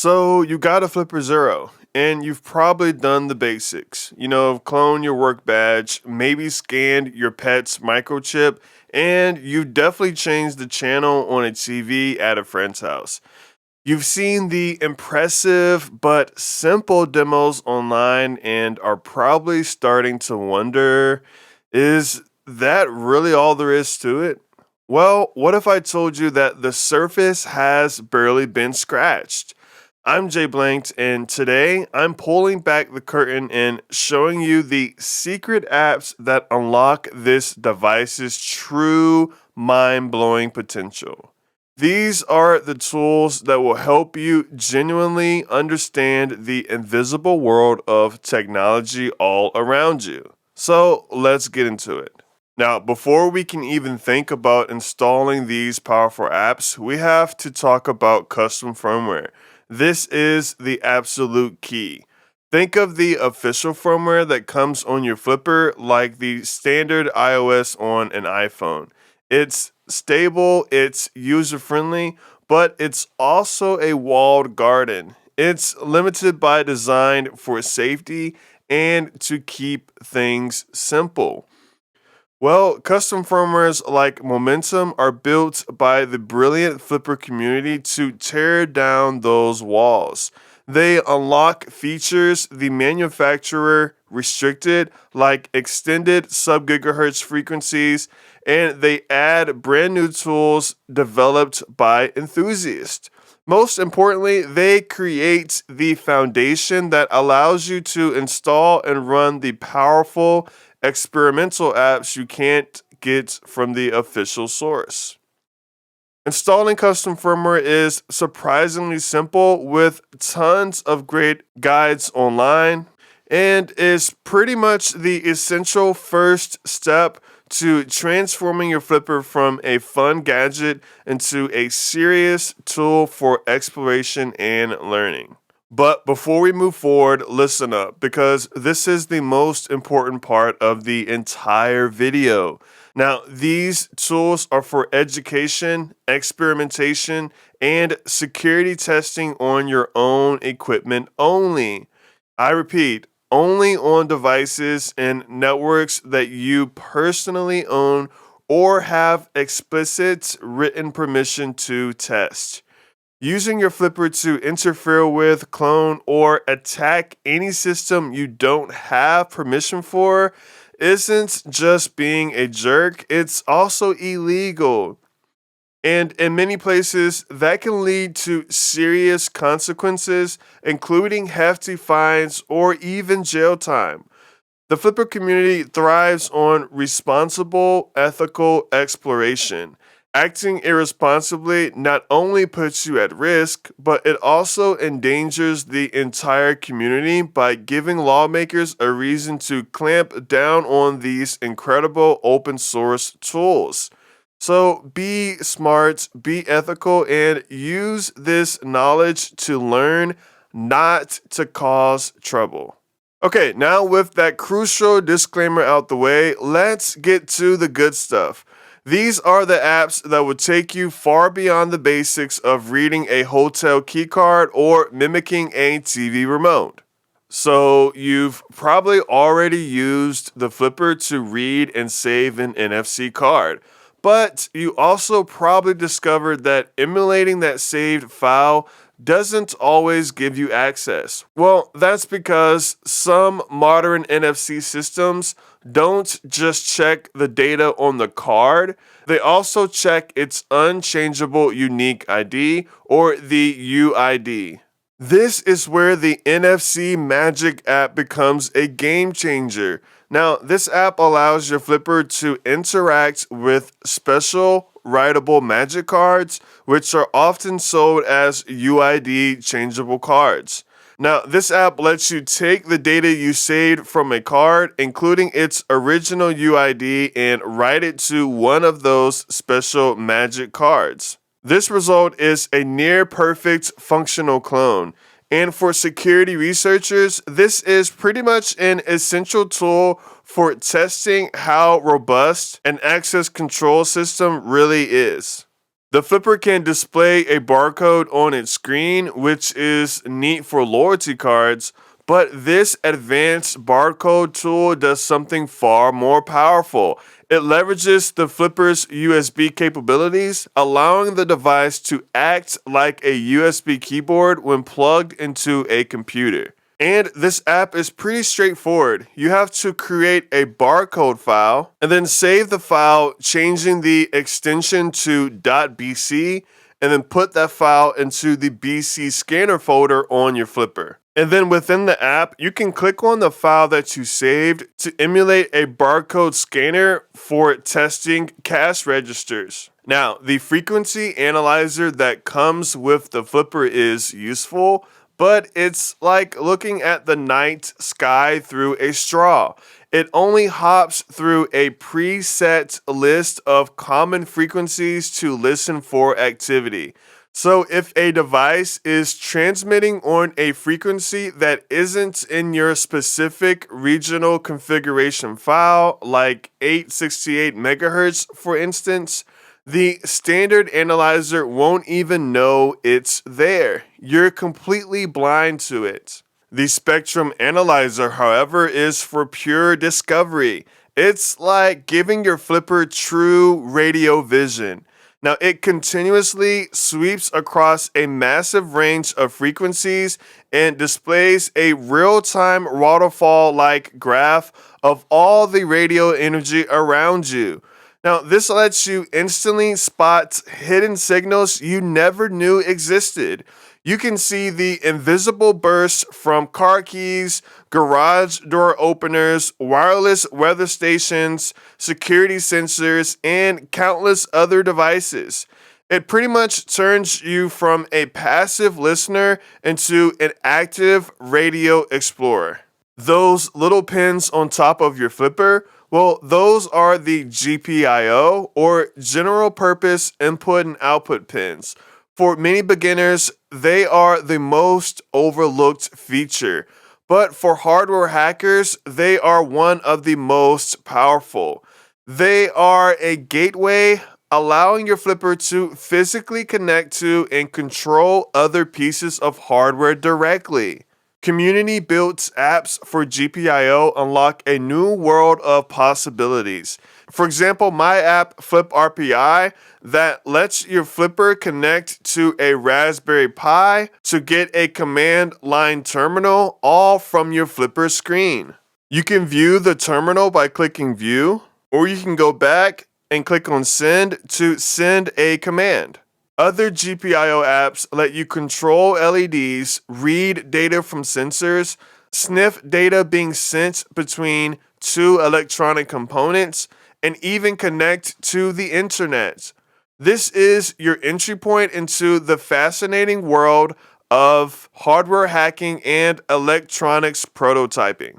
So you got a Flipper Zero, and you've probably done the basics. Clone your work badge, maybe scanned your pet's microchip, and you've definitely changed the channel on a TV at a friend's house. You've seen the impressive but simple demos online and are probably starting to wonder, is that really all there is to it? Well, what if I told you that the surface has barely been scratched? I'm Jay Blanked, and today I'm pulling back the curtain and showing you the secret apps that unlock this device's true mind blowing potential. These are the tools that will help you genuinely understand the invisible world of technology all around you. So let's get into it. Now, before we can even think about installing these powerful apps, we have to talk about custom firmware. This is the absolute key. Think of the official firmware that comes on your flipper like the standard iOS on an iPhone. It's stable, it's user friendly, but it's also a walled garden. It's limited by design for safety and to keep things simple. Well, custom firmwares like Momentum are built by the brilliant Flipper community to tear down those walls. They unlock features the manufacturer restricted, like extended sub-gigahertz frequencies, and they add brand new tools developed by enthusiasts. Most importantly, they create the foundation that allows you to install and run the powerful experimental apps you can't get from the official source. Installing custom firmware is surprisingly simple with tons of great guides online and is pretty much the essential first step to transforming your flipper from a fun gadget into a serious tool for exploration and learning. But before we move forward, listen up, because this is the most important part of the entire video. Now, these tools are for education, experimentation, and security testing on your own equipment only. I repeat, only on devices and networks that you personally own or have explicit written permission to test. Using your flipper to interfere with, clone, or attack any system you don't have permission for isn't just being a jerk, it's also illegal. And in many places, that can lead to serious consequences, including hefty fines or even jail time. The Flipper community thrives on responsible, ethical exploration. Acting irresponsibly not only puts you at risk, but it also endangers the entire community by giving lawmakers a reason to clamp down on these incredible open source tools. So be smart, be ethical, and use this knowledge to learn, not to cause trouble. Okay, now with that crucial disclaimer out the way, let's get to the good stuff. These are the apps that will take you far beyond the basics of reading a hotel keycard or mimicking a TV remote. So you've probably already used the flipper to read and save an NFC card, but you also probably discovered that emulating that saved file doesn't always give you access. Well, that's because some modern NFC systems don't just check the data on the card, they also check its unchangeable unique ID, or the UID. This is where the NFC Magic app becomes a game changer. Now, this app allows your flipper to interact with special writable magic cards, which are often sold as UID changeable cards. Now, this app lets you take the data you saved from a card, including its original UID, and write it to one of those special magic cards. This result is a near perfect functional clone. And for security researchers, this is pretty much an essential tool for testing how robust an access control system really is. The flipper can display a barcode on its screen, which is neat for loyalty cards, but this advanced barcode tool does something far more powerful. It leverages the flipper's USB capabilities, allowing the device to act like a USB keyboard when plugged into a computer. And this app is pretty straightforward. You have to create a barcode file and then save the file, changing the extension to .bc, and then put that file into the BC scanner folder on your flipper. And then within the app, you can click on the file that you saved to emulate a barcode scanner for testing cash registers. Now, the frequency analyzer that comes with the flipper is useful, but it's like looking at the night sky through a straw. It only hops through a preset list of common frequencies to listen for activity. So if a device is transmitting on a frequency that isn't in your specific regional configuration file, like 868 megahertz, for instance, the standard analyzer won't even know it's there. You're completely blind to it. The spectrum analyzer, however, is for pure discovery. It's like giving your flipper true radio vision. Now, it continuously sweeps across a massive range of frequencies and displays a real-time waterfall-like graph of all the radio energy around you. Now, this lets you instantly spot hidden signals you never knew existed. You can see the invisible bursts from car keys, garage door openers, wireless weather stations, security sensors, and countless other devices. It pretty much turns you from a passive listener into an active radio explorer. Those little pins on top of your flipper, well, those are the GPIO, or general purpose input and output pins. For many beginners, they are the most overlooked feature, but for hardware hackers, they are one of the most powerful. They are a gateway, allowing your flipper to physically connect to and control other pieces of hardware directly. Community-built apps for GPIO unlock a new world of possibilities. For example, my app, Flip RPI, that lets your flipper connect to a Raspberry Pi to get a command line terminal, all from your flipper screen. You can view the terminal by clicking View, or you can go back and click on Send to send a command. Other GPIO apps let you control LEDs, read data from sensors, sniff data being sent between two electronic components, and even connect to the internet. This is your entry point into the fascinating world of hardware hacking and electronics prototyping.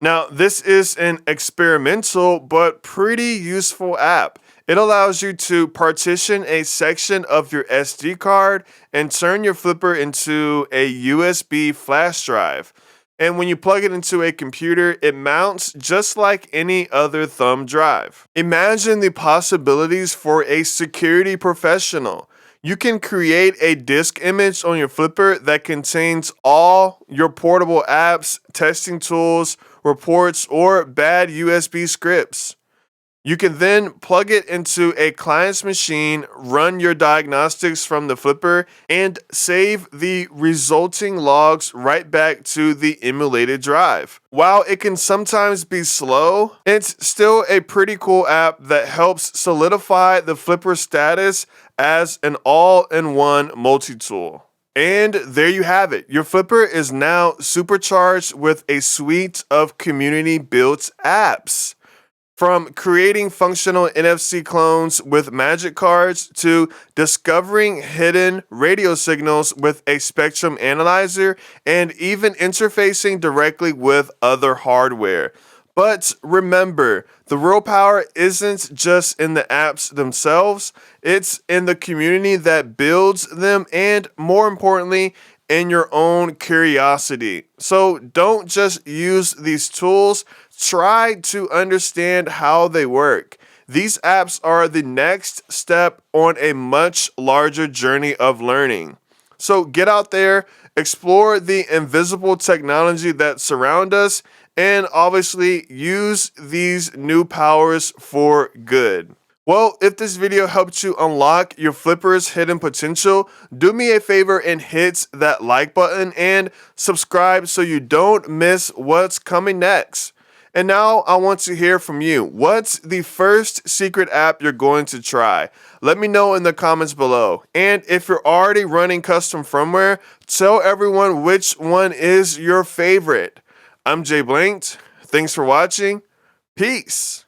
Now, this is an experimental but pretty useful app. It allows you to partition a section of your SD card and turn your flipper into a USB flash drive. And when you plug it into a computer, it mounts just like any other thumb drive. Imagine the possibilities for a security professional. You can create a disk image on your flipper that contains all your portable apps, testing tools, reports, or bad USB scripts. You can then plug it into a client's machine, run your diagnostics from the flipper, and save the resulting logs right back to the emulated drive. While it can sometimes be slow, it's still a pretty cool app that helps solidify the flipper status as an all-in-one multi-tool. And there you have it. Your flipper is now supercharged with a suite of community-built apps. From creating functional NFC clones with Magic cards to discovering hidden radio signals with a spectrum analyzer and even interfacing directly with other hardware. But remember, the real power isn't just in the apps themselves, it's in the community that builds them and, more importantly, in your own curiosity. So don't just use these tools, try to understand how they work. These apps are the next step on a much larger journey of learning. So get out there, explore the invisible technology that surround us, and obviously use these new powers for good. Well, if this video helped you unlock your flipper's hidden potential, do me a favor and hit that like button and subscribe so you don't miss what's coming next. And now I want to hear from you. What's the first secret app you're going to try? Let me know in the comments below. And if you're already running custom firmware, tell everyone which one is your favorite. I'm Jay Blanked. Thanks for watching. Peace.